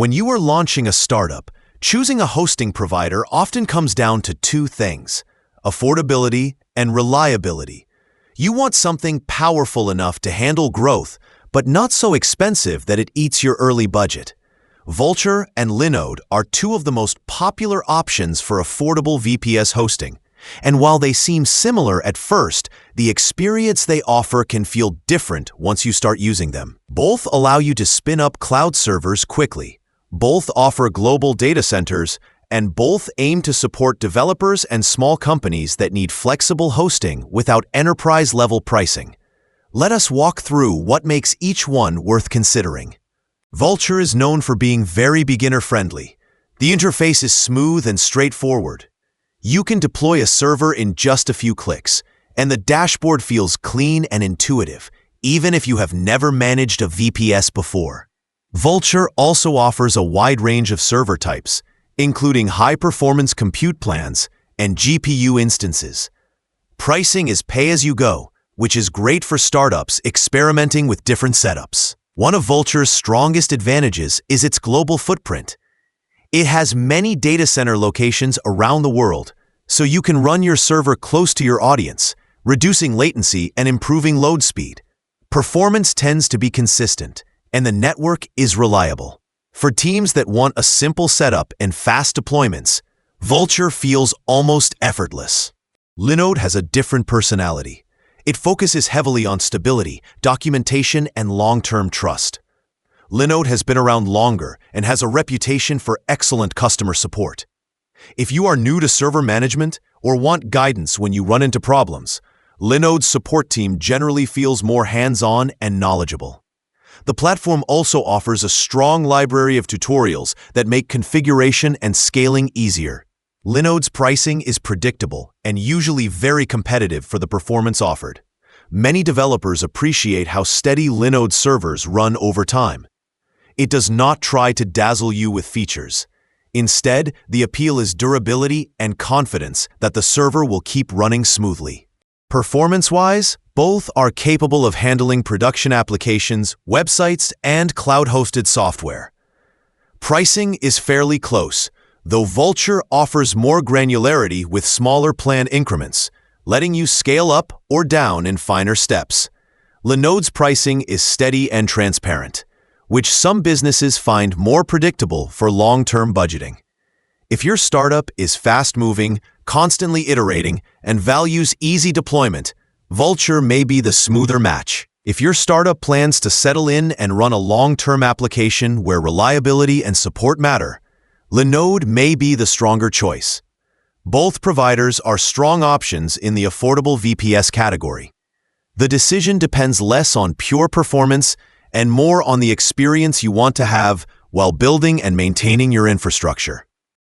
When you are launching a startup, choosing a hosting provider often comes down to two things: affordability and reliability. You want something powerful enough to handle growth, but not so expensive that it eats your early budget. Vultr and Linode are two of the most popular options for affordable VPS hosting. And while they seem similar at first, the experience they offer can feel different once you start using them. Both allow you to spin up cloud servers quickly. Both offer global data centers, and both aim to support developers and small companies that need flexible hosting without enterprise-level pricing. Let us walk through what makes each one worth considering. Vultr is known for being very beginner-friendly. The interface is smooth and straightforward. You can deploy a server in just a few clicks, and the dashboard feels clean and intuitive, even if you have never managed a VPS before. Vultr also offers a wide range of server types, including high-performance compute plans and GPU instances. Pricing is pay-as-you-go, which is great for startups experimenting with different setups. One of Vultr's strongest advantages is its global footprint. It has many data center locations around the world, so you can run your server close to your audience, reducing latency and improving load speed. Performance tends to be consistent, and the network is reliable. For teams that want a simple setup and fast deployments, Vultr feels almost effortless. Linode has a different personality. It focuses heavily on stability, documentation, and long-term trust. Linode has been around longer and has a reputation for excellent customer support. If you are new to server management or want guidance when you run into problems, Linode's support team generally feels more hands-on and knowledgeable. The platform also offers a strong library of tutorials that make configuration and scaling easier. Linode's pricing is predictable and usually very competitive for the performance offered. Many developers appreciate how steady Linode servers run over time. It does not try to dazzle you with features. Instead, the appeal is durability and confidence that the server will keep running smoothly. Performance-wise, both are capable of handling production applications, websites, and cloud-hosted software. Pricing is fairly close, though Vultr offers more granularity with smaller plan increments, letting you scale up or down in finer steps. Linode's pricing is steady and transparent, which some businesses find more predictable for long-term budgeting. If your startup is fast-moving, constantly iterating, and values easy deployment, Vultr may be the smoother match. If your startup plans to settle in and run a long-term application where reliability and support matter, Linode may be the stronger choice. Both providers are strong options in the affordable VPS category. The decision depends less on pure performance and more on the experience you want to have while building and maintaining your infrastructure.